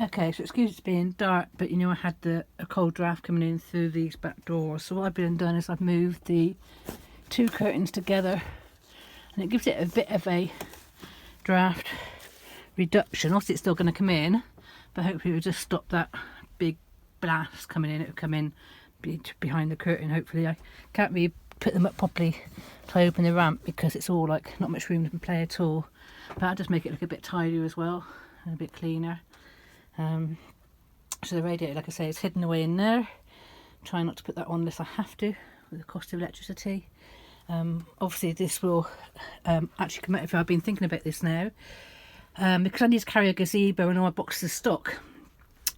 Okay, so excuse it's being dark, but you know I had a cold draft coming in through these back doors. So what I've been done is I've moved the two curtains together, and it gives it a bit of a draft reduction. Obviously it's still going to come in, but hopefully it'll just stop that big blast coming in. It'll come in behind the curtain. Hopefully I can't really put them up properly to open the ramp because it's all like not much room to play at all, but I'll just make it look a bit tidier as well and a bit cleaner. So the radiator, like I say, is hidden away in there. Try not to put that on unless I have to with the cost of electricity. Obviously this will actually come out if I've been thinking about this now, because I need to carry a gazebo and all my boxes of stock.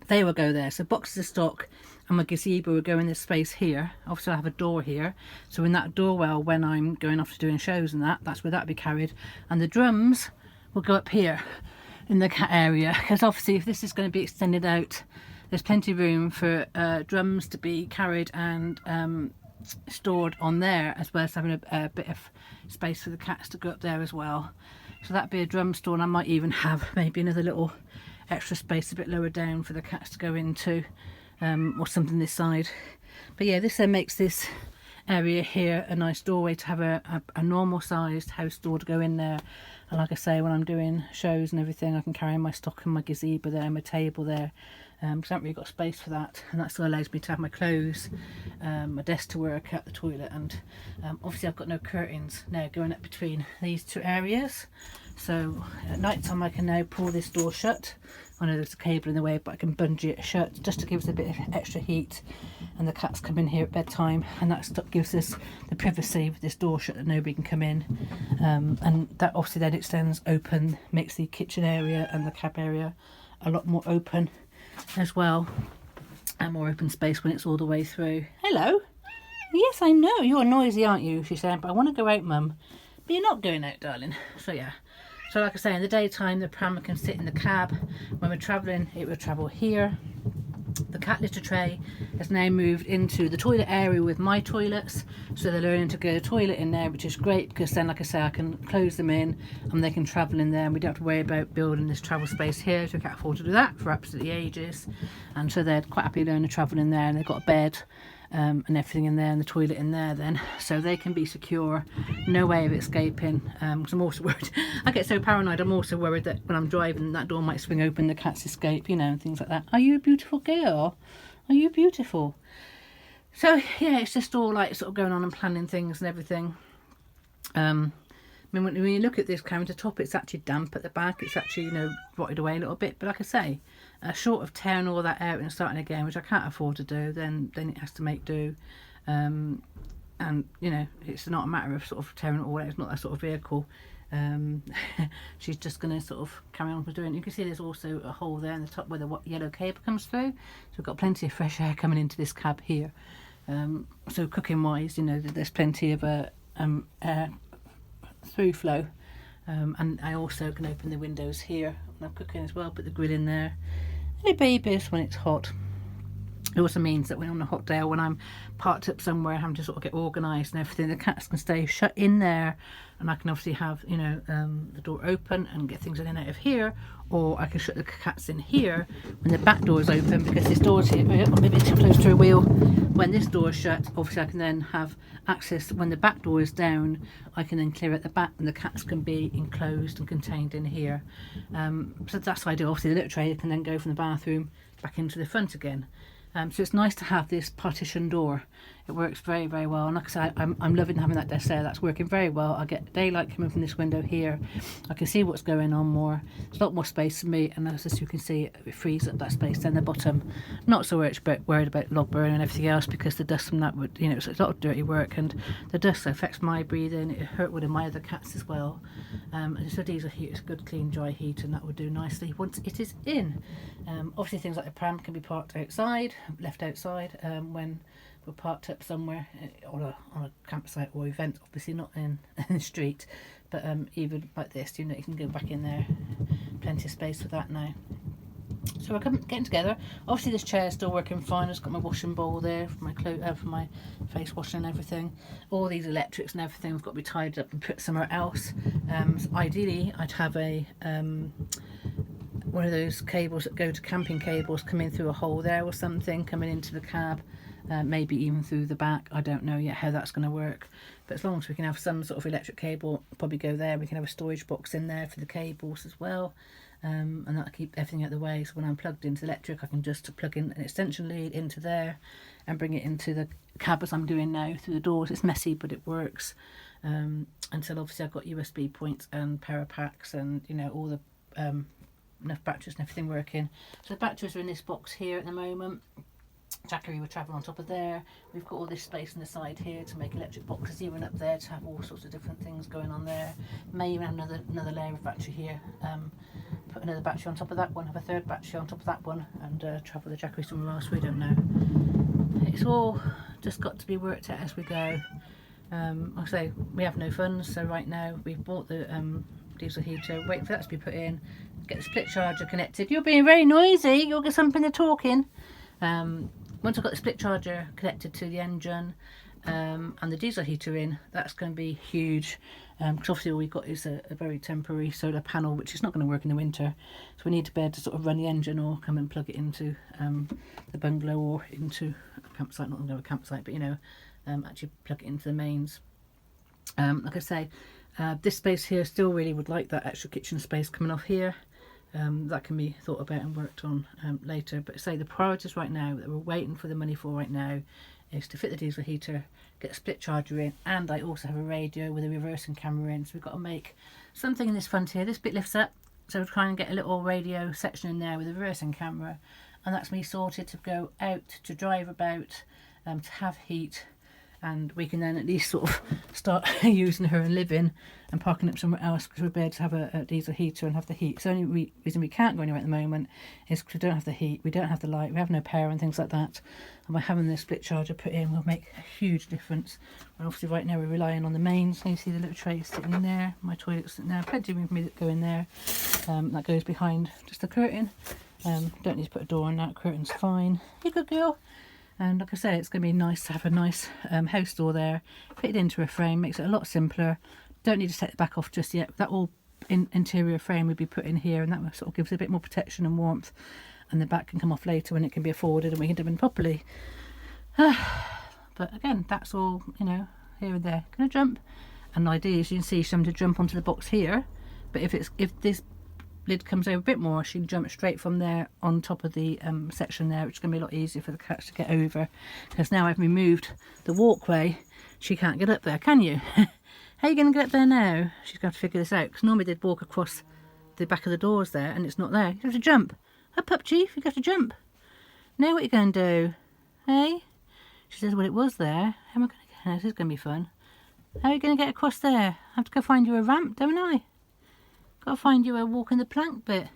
They will go there, so boxes of stock and my gazebo will go in this space here. Obviously I have a door here, so in that doorwell when I'm going off to doing shows and that's where that will be carried, and the drums will go up here in the cat area, because obviously if this is going to be extended out, there's plenty of room for drums to be carried and stored on there, as well as having a bit of space for the cats to go up there as well. So that'd be a drum store, and I might even have maybe another little extra space a bit lower down for the cats to go into, or something this side. But yeah, this then makes this area here a nice doorway to have a normal sized house door to go in there. And like I say, when I'm doing shows and everything, I can carry my stock and my gazebo there, my table there, because I haven't really got space for that. And that still allows me to have my clothes, my desk to work at, the toilet, and obviously I've got no curtains now going up between these two areas. So at night time I can now pull this door shut. I know there's a cable in the way, but I can bungee it shut just to give us a bit of extra heat. And the cats come in here at bedtime, and that gives us the privacy with this door shut that nobody can come in. And that obviously then extends open, makes the kitchen area and the cab area a lot more open as well, and more open space when it's all the way through. Hello. Yes, I know you're noisy, aren't you? She said, but I want to go out, Mum. But you're not going out, darling. So yeah. So like I say, in the daytime the pram can sit in the cab. When we're travelling, it will travel here. The cat litter tray has now moved into the toilet area with my toilets, so they're learning to go to the toilet in there, which is great, because then like I say I can close them in and they can travel in there, and we don't have to worry about building this travel space here, so we can't afford to do that for absolutely ages. And so they're quite happy learning to travel in there, and they've got a bed and everything in there, and the toilet in there then, so they can be secure, no way of escaping. Because I'm also worried, I get so paranoid, I'm also worried that when I'm driving that door might swing open, the cats escape, you know, and things like that. Are you a beautiful girl? Are you beautiful? So yeah, it's just all like sort of going on and planning things and everything. I mean, when you look at this countertop, it's actually damp at the back. It's actually, you know, rotted away a little bit. But like I say, short of tearing all that out and starting again, which I can't afford to do, then it has to make do. And, you know, it's not a matter of sort of tearing it all out. It's not that sort of vehicle. She's just going to sort of carry on with doing it. You can see there's also a hole there in the top where the yellow cable comes through. So we've got plenty of fresh air coming into this cab here. So cooking wise, you know, there's plenty of air through flow, and I also can open the windows here when I'm cooking as well, put the grill in there, and it babies when it's hot. It also means that when on a hot day or when I'm parked up somewhere having to sort of get organised and everything, the cats can stay shut in there, and I can obviously have, you know, the door open and get things in and out of here, or I can shut the cats in here when the back door is open, because this door's here, maybe it's too close to a wheel. When this door is shut, obviously I can then have access. When the back door is down, I can then clear at the back, and the cats can be enclosed and contained in here. So that's what I do. Obviously the litter tray can then go from the bathroom back into the front again. So it's nice to have this partition door. It works very, very well. And like I said, I'm loving having that desk there. That's working very well. I get daylight coming from this window here. I can see what's going on more. There's a lot more space for me. And as you can see, it frees up that space down the bottom. Not so much worried about log burn and everything else, because the dust from that would, you know, it's a lot of dirty work. And the dust affects my breathing. It hurt one of my other cats as well. And it's a diesel heat. It's a good, clean, dry heat. And that would do nicely once it is in. Obviously, things like the pram can be parked outside, left outside when we're parked up somewhere on a campsite or event, obviously not in the street, but even like this, you know, you can go back in there, plenty of space for that now. So we're getting together. Obviously this chair is still working fine. I've got my washing bowl there for my for my face washing and everything. All these electrics and everything have got to be tied up and put somewhere else. So ideally I'd have a one of those cables that go to camping cables coming through a hole there or something, coming into the cab, maybe even through the back. I don't know yet how that's going to work, but as long as we can have some sort of electric cable, probably go there. We can have a storage box in there for the cables as well, and that'll keep everything out of the way. So when I'm plugged into electric, I can just plug in an extension lead into there and bring it into the cab as I'm doing now through the doors. It's messy, but it works. Until obviously I've got USB points and power packs and, you know, all the enough batteries and everything working. So the batteries are in this box here at the moment. Jackery will travel on top of there. We've got all this space on the side here to make electric boxes here and up there to have all sorts of different things going on there. May even have another layer of battery here. Put another battery on top of that one, have a third battery on top of that one, and travel the Jackery somewhere else. We don't know. It's all just got to be worked out as we go. Like I say, we have no funds, so right now we've bought the diesel heater, waiting for that to be put in, get the split charger connected. You're being very noisy, you'll get something to talking. Once I've got the split charger connected to the engine and the diesel heater in, that's going to be huge, because obviously all we've got is a very temporary solar panel, which is not going to work in the winter, so we need to be able to sort of run the engine or come and plug it into the bungalow or into a campsite, not a campsite, but you know, actually plug it into the mains. Like I say, this space here still really would like that extra kitchen space coming off here. That can be thought about and worked on later, but say the priorities right now that we're waiting for the money for right now is to fit the diesel heater, get a split charger in, and I also have a radio with a reversing camera in, so we've got to make something in this front here. This bit lifts up, so we're trying to get a little radio section in there with a reversing camera, and that's me sorted to go out to drive about, to have heat, and we can then at least sort of start using her and live in and parking up somewhere else, because we're able to have a diesel heater and have the heat. So the only reason we can't go anywhere at the moment is because we don't have the heat, we don't have the light, we have no power and things like that. And by having the split charger put in will make a huge difference. And obviously right now we're relying on the mains. So you see the little tray sitting in there, my toilet's sitting there, plenty of room for me to go in there. That goes behind just the curtain. Don't need to put a door on that, curtain's fine. You good girl. And like I say, it's going to be nice to have a nice house door there, fit it into a frame, makes it a lot simpler. Don't need to take the back off just yet. That all interior frame would be put in here, and that sort of gives it a bit more protection and warmth, and the back can come off later when it can be afforded and we can do it properly. But again, that's all, you know, here and there. Gonna jump, and the idea is you can see she's having to jump onto the box here, but if this lid comes over a bit more, she can jump straight from there on top of the section there, which is going to be a lot easier for the cats to get over, because now I've removed the walkway, she can't get up there, can you? How are you going to get up there now? She's going to have to figure this out, because normally they'd walk across the back of the doors there and it's not there. You have to jump. Up chief, you have to jump. Now what are you going to do? Hey? She says, well, it was there. How am I going to get? This is going to be fun. How are you going to get across there? I have to go find you a ramp, don't I? Got to find you a walk in the plank bit.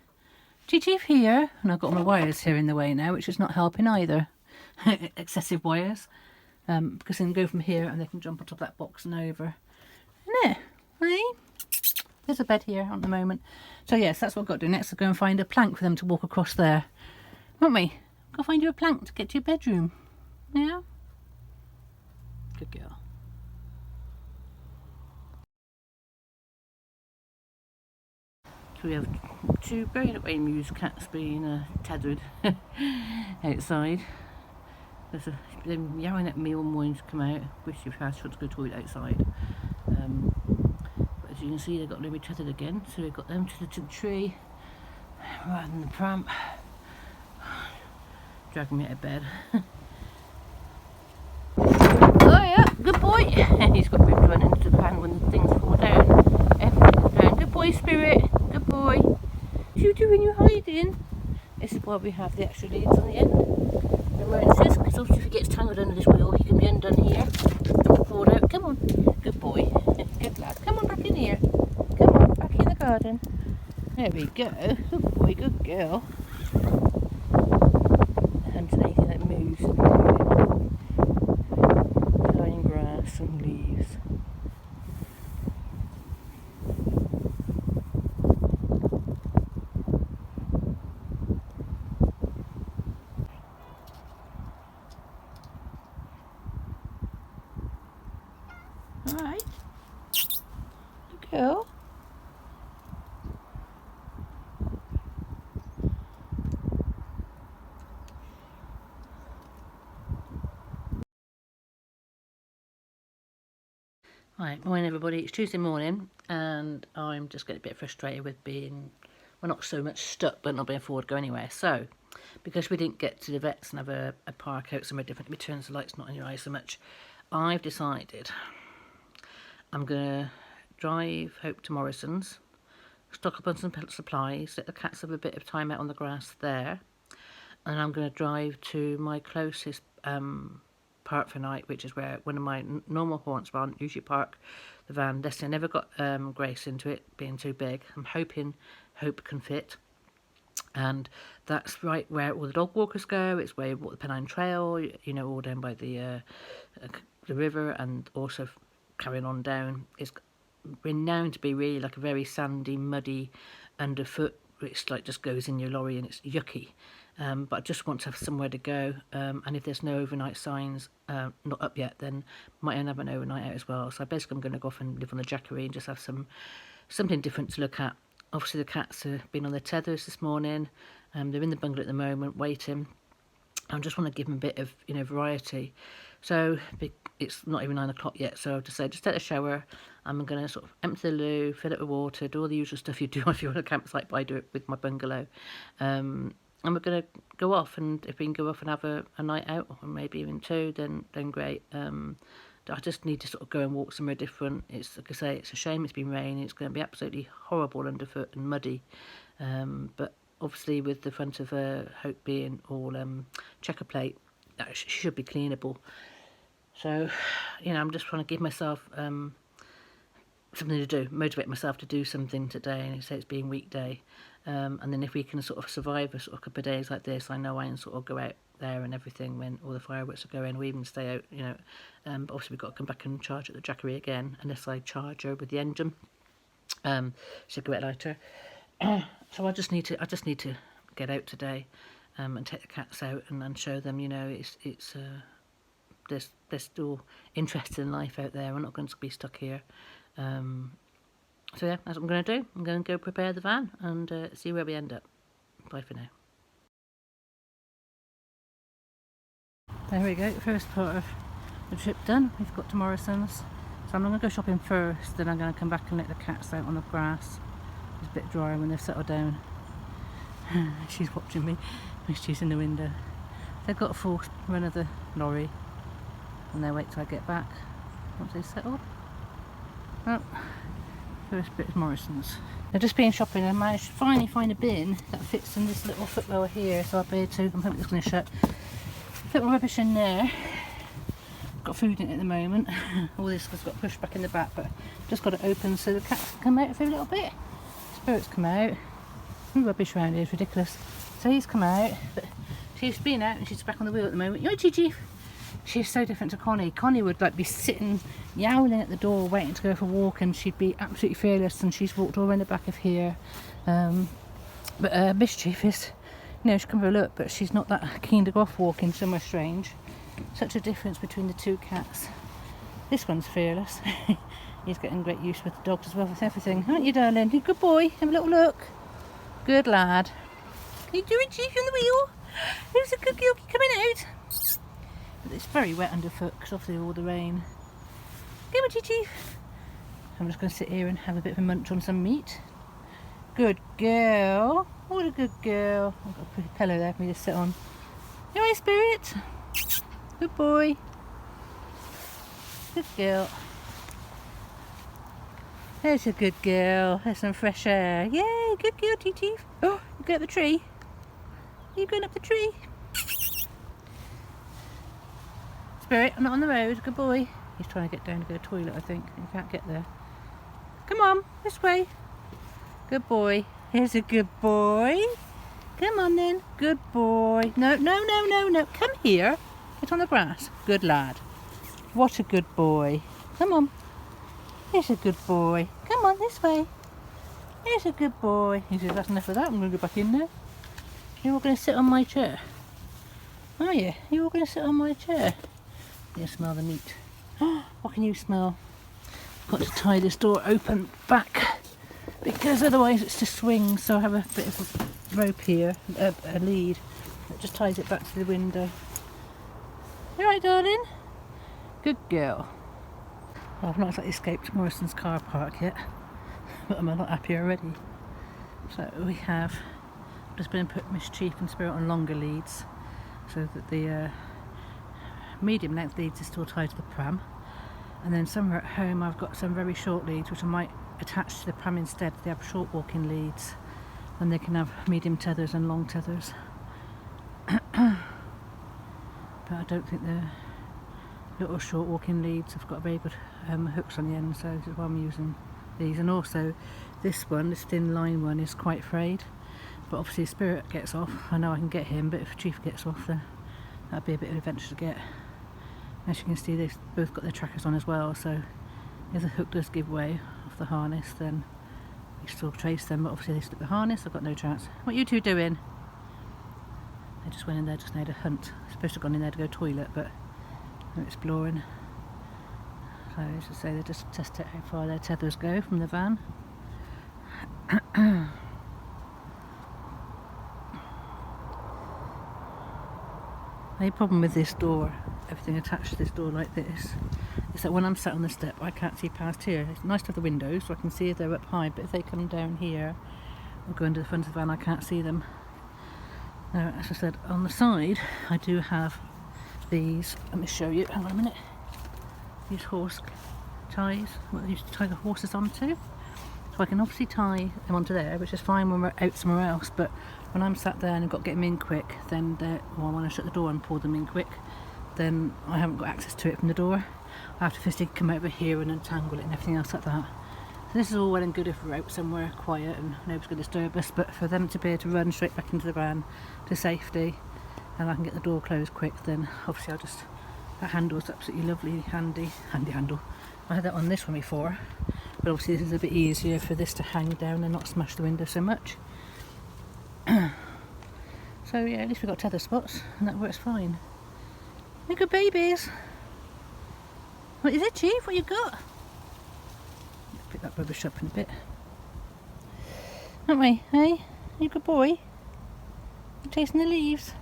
Chief here, and I've got my wires here in the way now, which is not helping either. Excessive wires, because they can go from here and they can jump on top of that box and over. Isn't it? Hey? There's a bed here at the moment. So yes, that's what I've got to do next. I'll go and find a plank for them to walk across there, won't we? Go find you a plank to get to your bedroom. Yeah. Good girl. So we have two very amused cats being tethered outside. There's them yelling at me all morning to come out, which you've had to go to the toilet outside. But as you can see, they've got to be tethered again, so we've got them to the tree rather than the pram. Dragging me out of bed. Oh yeah, good boy. He's got ribs running into the pan when things fall down. Everything's down. Good boy, Spirit. Good boy. What are you doing? You hiding? This is why we have the extra leads on the end. Emergencies, because obviously if he gets tangled under this wheel, he can be undone here and fall out. Come on. Good boy. Good lad. Come on back in here. Come on, back in the garden. There we go. Good boy, good girl. Hunting anything that moves. Lying grass and leaves. Alright. Good girl. Right, morning everybody. It's Tuesday morning and I'm just getting a bit frustrated with being, well, not so much stuck, but not being forward to go anywhere. So, because we didn't get to the vets and have a park out somewhere different, it turns the lights not in your eyes so much, I've decided I'm going to drive Hope to Morrison's, stock up on some supplies, let the cats have a bit of time out on the grass there, and I'm going to drive to my closest park4night, which is where one of my normal haunts are. I usually park the van. Destiny never got Grace into it, being too big. I'm hoping Hope can fit. And that's right where all the dog walkers go. It's where the Pennine Trail, you know, all down by the river, and also carrying on down. It's renowned to be really like a very sandy, muddy underfoot, which like just goes in your lorry and it's yucky. But I just want to have somewhere to go, and if there's no overnight signs not up yet, then might end up an overnight out as well. So basically I'm going to go off and live on the Jackery and just have something different to look at. Obviously the cats have been on their tethers this morning, they're in the bungalow at the moment waiting. I just want to give them a bit of, you know, variety. So it's not even 9 o'clock yet, so I've decided just take a shower. I'm going to sort of empty the loo, fill it with water, do all the usual stuff you do if you're on a campsite, but I do it with my bungalow. And we're going to go off, and if we can go off and have a night out, or maybe even two, then great. I just need to sort of go and walk somewhere different. It's like I say, it's a shame it's been raining. It's going to be absolutely horrible underfoot and muddy. But obviously with the front of Hope being all checker plate, that should be cleanable. So, you know, I'm just trying to give myself something to do, motivate myself to do something today. And say it's being weekday, and then if we can sort of survive a sort of couple of days like this, I know I can sort of go out there and everything when all the fireworks are going, or even stay out, you know. But obviously we've got to come back and charge at the Jackery again, unless I charge her with the engine. She'll go out later. So I just need to get out today, and take the cats out and show them, you know, they're still interested in life out there. We're not going to be stuck here. So yeah, that's what I'm going to do. I'm going to go prepare the van and see where we end up. Bye for now. There we go, first part of the trip done. We've got to Morrison's. So I'm going to go shopping first, then I'm going to come back and let the cats out on the grass. It's a bit drier when they've settled down. She's watching me when she's in the window. They've got a full run of the lorry, and they'll wait till I get back once they've settled. Well, first bit is Morrison's. They've just been shopping and managed to finally find a bin that fits in this little footwell here, so I'll be able to, I'm hoping it's going to shut. Put my rubbish in there. Got food in it at the moment. All this has got pushed back in the back, but just got it open so the cats can come out for a little bit. Spirit's come out. Rubbish around here is ridiculous. So he's come out, but she's been out and she's back on the wheel at the moment. Yo, Gigi! She's so different to Connie. Connie would like be sitting, yowling at the door, waiting to go for a walk, and she'd be absolutely fearless. And she's walked all around the back of here. But Mischief is, you know, she'll come for a look, but she's not that keen to go off walking somewhere strange. Such a difference between the two cats. This one's fearless. He's getting great use with the dogs as well, with everything. Aren't you, darling? You're a good boy. Have a little look. Good lad. Can you do it, Chief, on the wheel? Who's a good girl coming out? But it's very wet underfoot because obviously all the rain. Come on, Chief. I'm just going to sit here and have a bit of a munch on some meat. Good girl. What a good girl. I've got a pretty pillow there for me to sit on. You alright, Spirit? Good boy. Good girl. There's a good girl. There's some fresh air. Yay, good girl, Chief. Oh, you going up the tree? Are you going up the tree? Spirit, I'm not on the road. Good boy. He's trying to get down to go to the toilet, I think. He can't get there. Come on, this way. Good boy. Here's a good boy. Come on then. Good boy. No. Come here. Get on the grass. Good lad. What a good boy. Come on. Here's a good boy. Come on, this way. Here's a good boy. He says, that's enough of that. I'm going to go back in there. You're all going to sit on my chair. Are you? You're all going to sit on my chair. You smell the meat. What can you smell? I've got to tie this door open back, because otherwise it's to swing. So I have a bit of a rope here, a lead that just ties it back to the window. You right, darling? Good girl. Well, I've not exactly escaped Morrison's car park yet, but I'm a lot happier already. So we have just been put Mischief and Spirit on longer leads, so that the medium length leads are still tied to the pram. And then somewhere at home I've got some very short leads which I might attach to the pram instead. They have short walking leads, and they can have medium tethers and long tethers. But I don't think the little short walking leads have got very good hooks on the end, so this is why I'm using these. And also this one, this thin line one, is quite frayed, but obviously if Spirit gets off, I know I can get him, but if Chief gets off, then that'd be a bit of an adventure to get. As you can see, they've both got their trackers on as well, so if the hook does give way off the harness, then we still trace them, but obviously they slip the harness, I've got no chance. What are you two doing? They just went in there just now to hunt. Supposed to have gone in there to go toilet, but they're exploring. So as I say, they just test out how far their tethers go from the van. The problem with this door, everything attached to this door like this, is that when I'm sat on the step I can't see past here. It's nice to have the windows so I can see if they're up high, but if they come down here or go into the front of the van, I can't see them. Now, as I said, on the side I do have these, let me show you, hang on a minute, these horse ties, what I used to tie the horses onto. So I can obviously tie them onto there, which is fine when we're out somewhere else, but when I'm sat there and I've got to get them in quick, then or I want to shut the door and pull them in quick, then I haven't got access to it from the door. I have to physically come over here and untangle it and everything else like that. So this is all well and good if we're out somewhere quiet and nobody's going to disturb us, but for them to be able to run straight back into the van to safety and I can get the door closed quick, then obviously I'll just, that handle's absolutely lovely, handy handle. I had that on this one before, but obviously this is a bit easier for this to hang down and not smash the window so much. So yeah, at least we've got tether spots and that works fine. They're good babies. What is it, Chief? What you got? Pick that rubbish up in a bit. Aren't we? Hey? You good boy? You're tasting the leaves.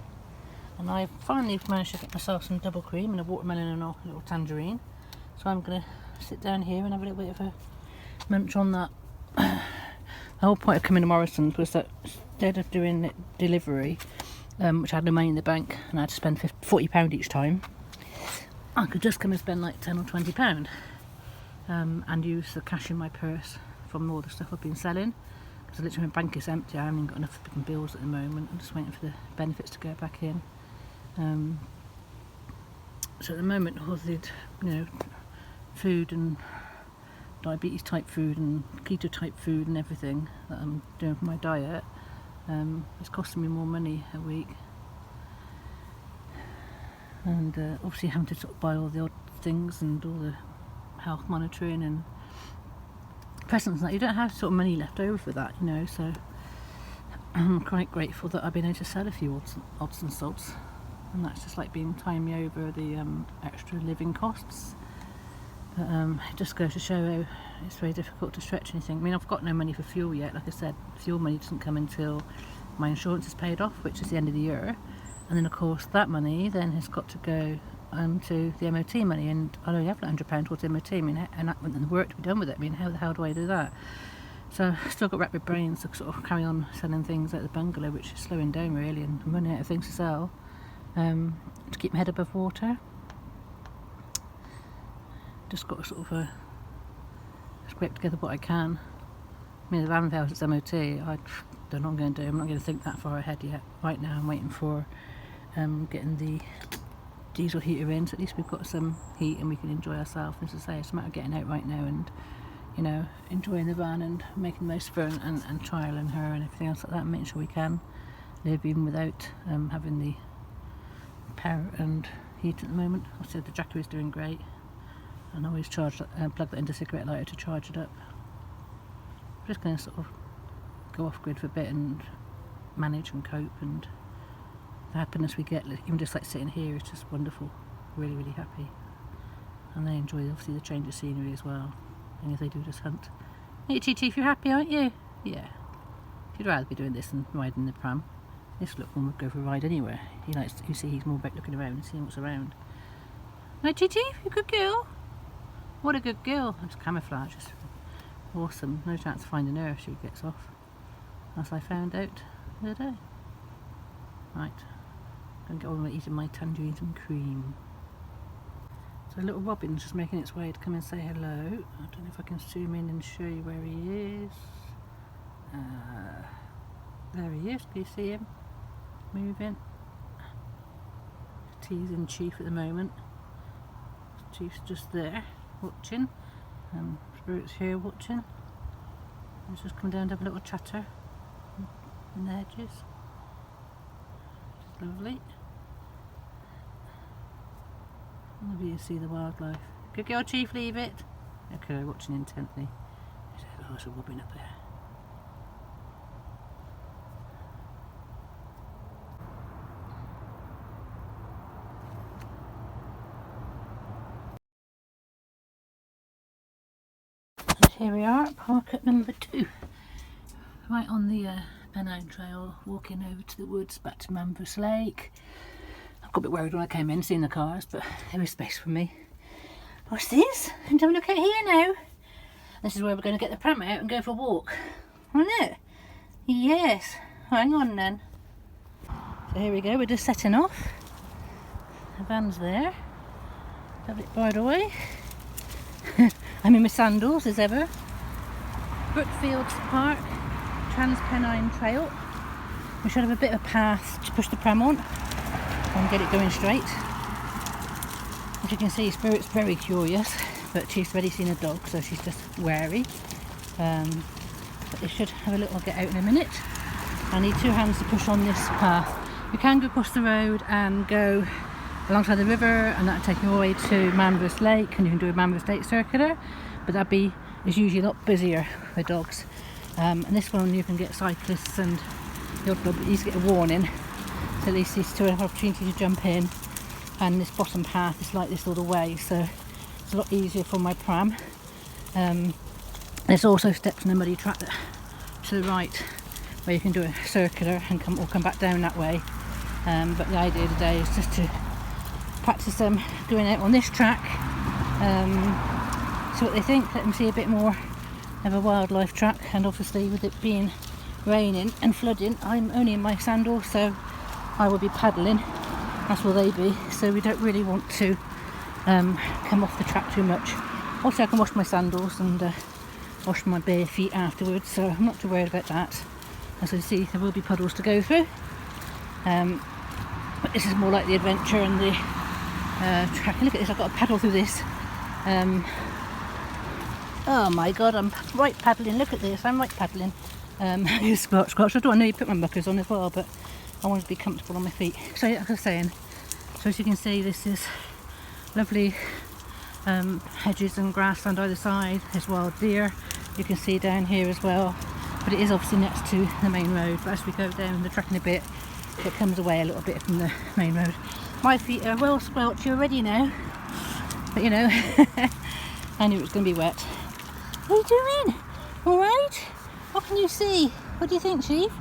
And I finally managed to get myself some double cream and a watermelon and a little tangerine. So I'm going to sit down here and have a little bit of a munch on that. The whole point of coming to Morrison's was that instead of doing delivery, which I had no money in the bank and I had to spend £40 each time, I could just come and spend like £10 or £20 and use the cash in my purse from all the stuff I've been selling, because literally my bank is empty. I haven't got enough for bills at the moment. I'm just waiting for the benefits to go back in. So at the moment, all the food and diabetes type food and keto type food and everything that I'm doing for my diet, it's costing me more money a week, and obviously having to sort of buy all the odd things and all the health monitoring and presents and that, you don't have sort of money left over for that, so I'm quite grateful that I've been able to sell a few odds and sods, and that's just like being tying me over the extra living costs. It just goes to show how it's very difficult to stretch anything. I mean, I've got no money for fuel yet. Like I said, fuel money doesn't come until my insurance is paid off, which is the end of the year. And then, of course, that money then has got to go to the MOT money, and I only have like £100 towards the MOT. I mean, and the work to be done with it. I mean, how the hell do I do that? So I've still got rapid brains to sort of carry on selling things at the bungalow, which is slowing down really, and I'm running out of things to sell to keep my head above water. Just got to sort of scrape together what I can. I mean, the van fails its MOT, I don't know what I'm going to do. I'm not going to think that far ahead yet. Right now I'm waiting for getting the diesel heater in, so at least we've got some heat and we can enjoy ourselves. As I say, it's a matter of getting out right now and enjoying the van and making the most of her and trialling her and everything else like that, and making sure we can live even without having the power and heat at the moment. I said the Jackie is doing great. And I always plug that into a cigarette lighter to charge it up. I'm just going to sort of go off grid for a bit and manage and cope, and the happiness we get, even just like sitting here, is just wonderful. Really, really happy. And they enjoy obviously the change of scenery as well. And if they do just hunt. Hey Chief, you're happy, aren't you? Yeah. You'd rather be doing this than riding the pram. This little one would go for a ride anywhere. You see he's more about looking around and seeing what's around. Right Chief, you good girl? What a good girl. It's camouflage. It's awesome. No chance of finding her if she gets off, as I found out the other day. Right, I'm going to get on with eating my tangerines and cream. So little Robin's just making its way to come and say hello. I don't know if I can zoom in and show you where he is. There he is. Can you see him moving? Teasing Chief at the moment. Chief's just there watching. Spirit's here watching. He's just come down to have a little chatter in the hedges. It's lovely. Maybe you see the wildlife. Good girl, Chief, leave it. Okay, watching intently. Oh, there's a robin up there. And here we are at park at number 2. Right on the Pennine Trail, walking over to the woods, back to Manvers Lake. I got a bit worried when I came in, seeing the cars, but there was space for me. What's this? And have a look out here now. This is where we're going to get the pram out and go for a walk, isn't it? Yes. Hang on then. So here we go, we're just setting off. The van's there. Have it barred away. I'm in my sandals as ever. Brookfields Park, Trans-Pennine Trail. We should have a bit of a path to push the pram on and get it going straight. As you can see, Spirit's very curious, but she's already seen a dog, so she's just wary. But they should have a little get out in a minute. I need 2 hands to push on this path. You can go across the road and go alongside the river, and that'll take you all the way to Manvers Lake, and you can do a Manvers Lake circular, but is usually a lot busier with dogs. And this one you can get cyclists and the odd dog, but you get a warning, so at least these 2 have an opportunity to jump in. And this bottom path is like this all the way, so it's a lot easier for my pram. There's also steps in the muddy track to the right where you can do a circular and come back down that way. But the idea today is just to practice them going out on this track, see what they think, let them see a bit more of a wildlife track. And obviously with it being raining and flooding, I'm only in my sandals, so I will be paddling, as will they be, so we don't really want to come off the track too much. Also, I can wash my sandals and wash my bare feet afterwards, so I'm not too worried about that. As you see, there will be puddles to go through, but this is more like the adventure and the track. Look at this, I've got to paddle through this. Oh my god, I'm right paddling. Look at this, I'm right paddling. Scratch. I don't know you put my muckers on as well, but I want to be comfortable on my feet. So like I was saying, so as you can see, this is lovely hedges and grass on either side. There's wild deer, you can see down here as well, but it is obviously next to the main road. But as we go down the track in a bit, it comes away a little bit from the main road. My feet are well squelchy already now, but you know, I knew it was going to be wet. What are you doing? Alright? What can you see? What do you think, Chief?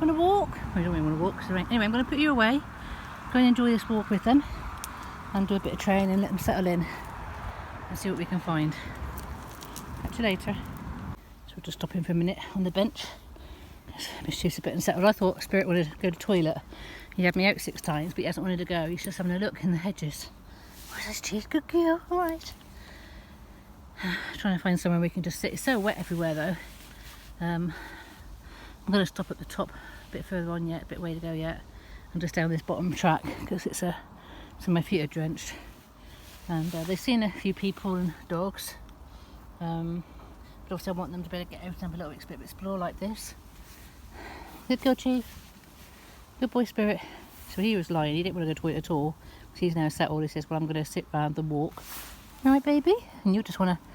Want to walk? I don't really want to walk because anyway, I'm going to put you away. Go and enjoy this walk with them and do a bit of training and let them settle in and see what we can find. Catch you later. So we're just stopping for a minute on the bench. Mischief's a bit unsettled. I thought Spirit wanted to go to the toilet. He had me out 6 times, but he hasn't wanted to go. He's just having a look in the hedges. What's this, Chief? Good girl. Alright. Trying to find somewhere we can just sit. It's so wet everywhere though. I'm going to stop at the top a bit further on yet, a bit way to go yet, and just down this bottom track because so my feet are drenched. And they've seen a few people and dogs, but also I want them to be able to get out and have a little explore like this. Good girl, Chief. Good boy, Spirit. So he was lying, he didn't want to go to toilet at all. So he's now settled. He says, well, I'm going to sit round the walk. Alright, baby? And you just want to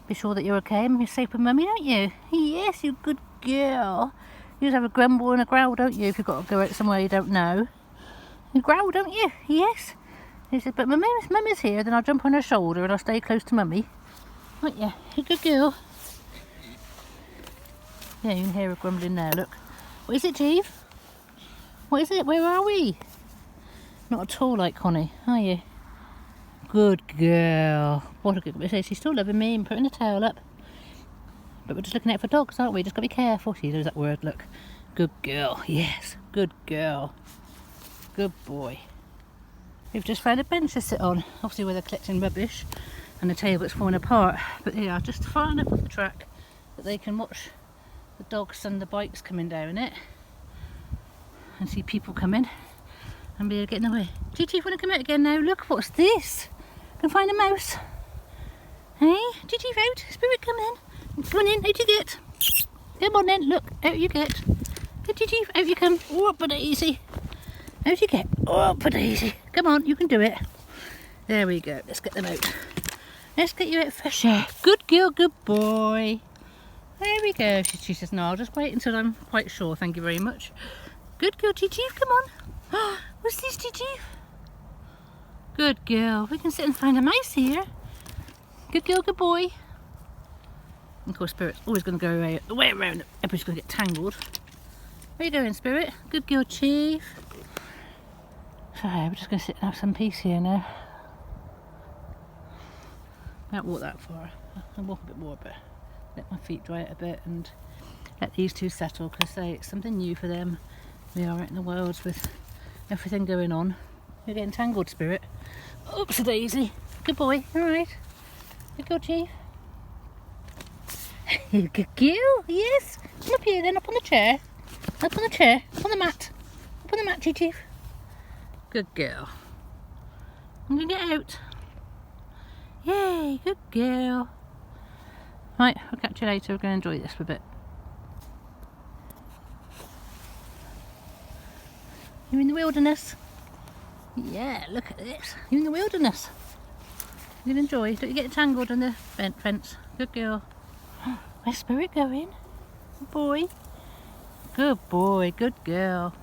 be sure that you're okay and you're safe with Mummy, don't you? Yes, you good girl. You just have a grumble and a growl, don't you, if you've got to go out somewhere you don't know. You growl, don't you? Yes. He said, but Mummy's here, then I'll jump on her shoulder and I'll stay close to Mummy. Won't you? You good girl. Yeah, you can hear her grumbling now, look. What is it, Chief? What is it? Where are we? Not at all like Connie, are you? Good girl. What a good girl. She's still loving me and putting the tail up. But we're just looking out for dogs, aren't we? Just got to be careful. See, there's that word, look. Good girl. Yes, good girl. Good boy. We've just found a bench to sit on. Obviously where they're collecting rubbish and the table's falling apart. But they are just far enough off the track that they can watch the dogs and the bikes coming down it. And see people coming and be able to get in the way. Gigi, want to come out again now? Look, what's this? Can find a mouse. Hey, Gigi out. Spirit, come in. Come on in, out you get. Come on then, look, out you get. Good Gigi, out you come. Oh, but easy. Out you get. Oh, but easy. Come on, you can do it. There we go. Let's get them out. Let's get you out fresh air. Good girl, good boy. There we go. She says, no, I'll just wait until I'm quite sure. Thank you very much. Good girl, Gigi, come on. What's this, Gigi? Good girl. We can sit and find a mouse here. Good girl, good boy. And of course, Spirit's always going to go away around. Everybody's going to get tangled. Where you going, Spirit? Good girl, Chief. So we're just going to sit and have some peace here now. I won't walk that far. I'll walk a bit more, but let my feet dry out a bit and let these two settle, because it's something new for them. We are out in the wilds with everything going on. You're getting tangled, Spirit. Oopsie daisy. Good boy. All right. Good girl, Chief. Good girl. Yes. Come up here then, up on the chair. Up on the chair. Up on the mat. Up on the mat, Chief. Good girl. I'm going to get out. Yay, good girl. Right, I'll catch you later. We're going to enjoy this for a bit. You're in the wilderness. Yeah, look at this. You're in the wilderness. You'll enjoy. Don't you get tangled on the fence. Good girl. Where's Spirit going? Good boy. Good boy. Good girl.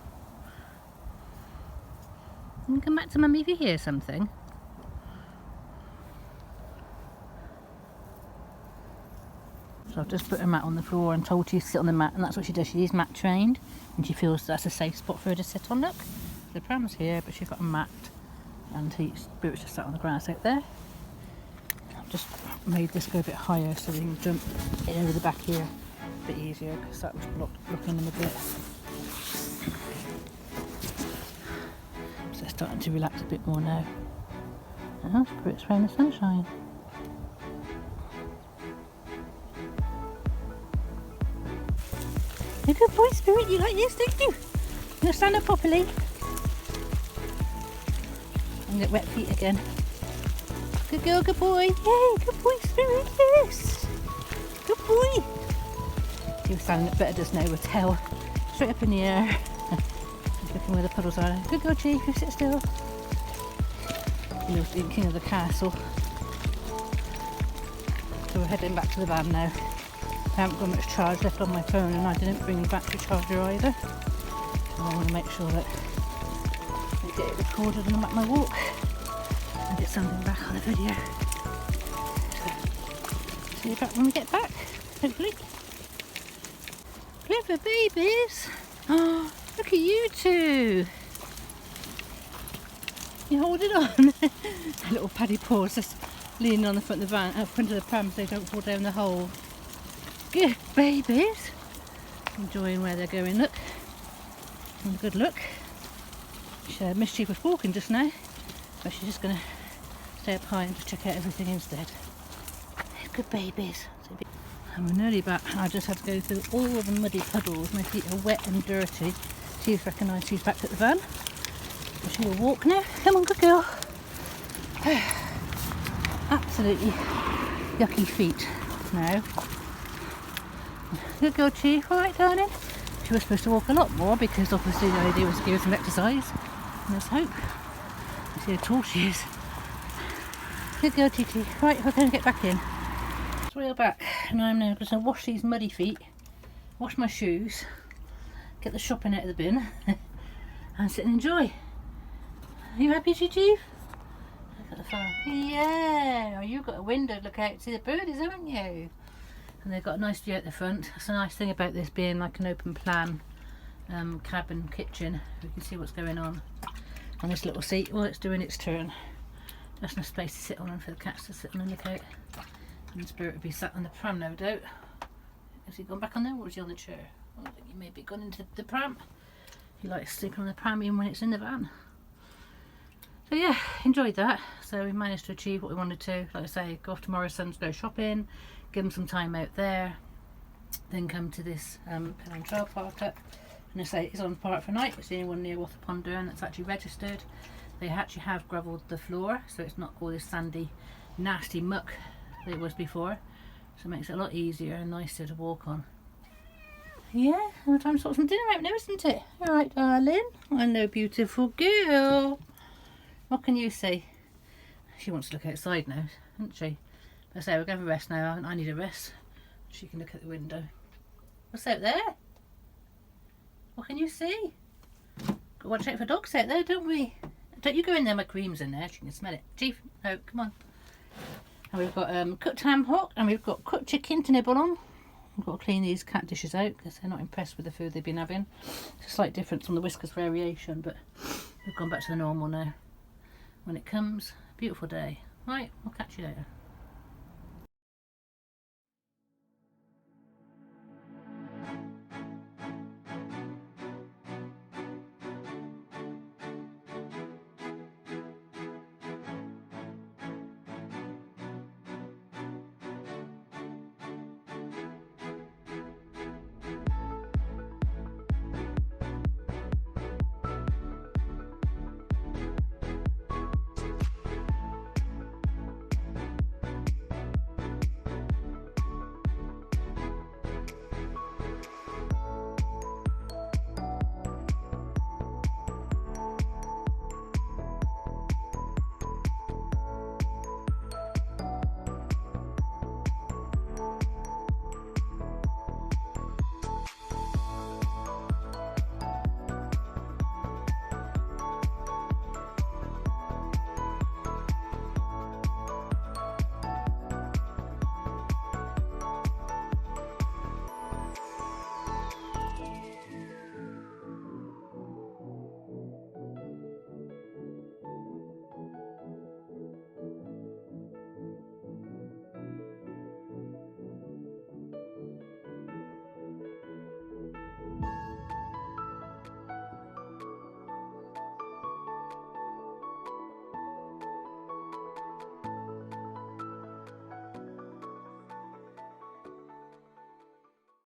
You can come back to Mummy if you hear something. So I've just put her mat on the floor and told her to sit on the mat, and that's what she does. She is mat trained and she feels that's a safe spot for her to sit on. Look, the pram's here, but she's got a mat and Spirit's just sat on the grass out there. I've just made this go a bit higher so we can jump in over the back here a bit easier, because that was blocking them a bit. So they're starting to relax a bit more now. Oh, Spirit's around the sunshine. You're a good boy, Spirit. You like this, don't you? You want to stand up properly? And get wet feet again. Good girl, good boy. Yay, good boy, Spirit. Yes. Good boy. He was standing up better just now with tail straight up in the air. Looking where the puddles are. Good girl, Chief. You sit still. He was the king of the castle. So we're heading back to the van now. I haven't got much charge left on my phone, and I didn't bring the battery charger either. So I want to make sure that I get it recorded and I'm at my walk and get something back on the video. So, see you back when we get back, hopefully. Clever babies! Oh, look at you two! You holding on? Little paddy paws just leaning on the front of the van, front of the pram, so they don't fall down the hole. Good babies, enjoying where they're going. Look, and a good look. Mischief was walking just now, but she's just going to stay up high and just check out everything instead. Good babies. And we're nearly back. I just had to go through all the muddy puddles. My feet are wet and dirty. She's recognised she's back at the van. So she will walk now. Come on, good girl. Absolutely yucky feet now. Good girl, Chief. All right, darling. She was supposed to walk a lot more, because obviously the idea was to give her some exercise. And let's hope. You see how tall she is. Good girl, Titi. Right, we're going to get back in. So we're back, and I'm now going to wash these muddy feet, wash my shoes, get the shopping out of the bin, and sit and enjoy. Are you happy, Chief? Look at the fire. Yeah. Oh, you've got a window to look out to see the birdies, haven't you? And they've got a nice view at the front. That's a nice thing about this being like an open plan cabin kitchen. We can see what's going on this little seat. Well, it's doing its turn. Just enough space to sit on and for the cats to sit on and look out. And Spirit would be sat on the pram, no doubt. Has he gone back on there, or is he on the chair? I think he may be gone into the pram. He likes sleeping on the pram even when it's in the van. So yeah, enjoyed that. So we managed to achieve what we wanted to. Like I say, go off to Morrison's, go shopping, give them some time out there, then come to this Penang Trail park up. And I say it's on Park4night. It's the only one near Wathapondurn that's actually registered. They actually have gravelled the floor, so it's not all this sandy, nasty muck that it was before. So it makes it a lot easier and nicer to walk on. Yeah, and time to sort some dinner out now, isn't it? Alright, darling. I know, beautiful girl. What can you see? She wants to look outside now, doesn't she? But I say we're going to rest now. I need a rest. She can look at the window. What's out there? What can you see? Got to watch out for dogs out there, don't we? Don't you go in there, my cream's in there. She can smell it. Chief, no, come on. And we've got cooked ham hock and we've got cooked chicken to nibble on. I've got to clean these cat dishes out because they're not impressed with the food they've been having. It's a slight difference from the Whiskers variation, but we've gone back to the normal now. When it comes, beautiful day. Right, I'll catch you later.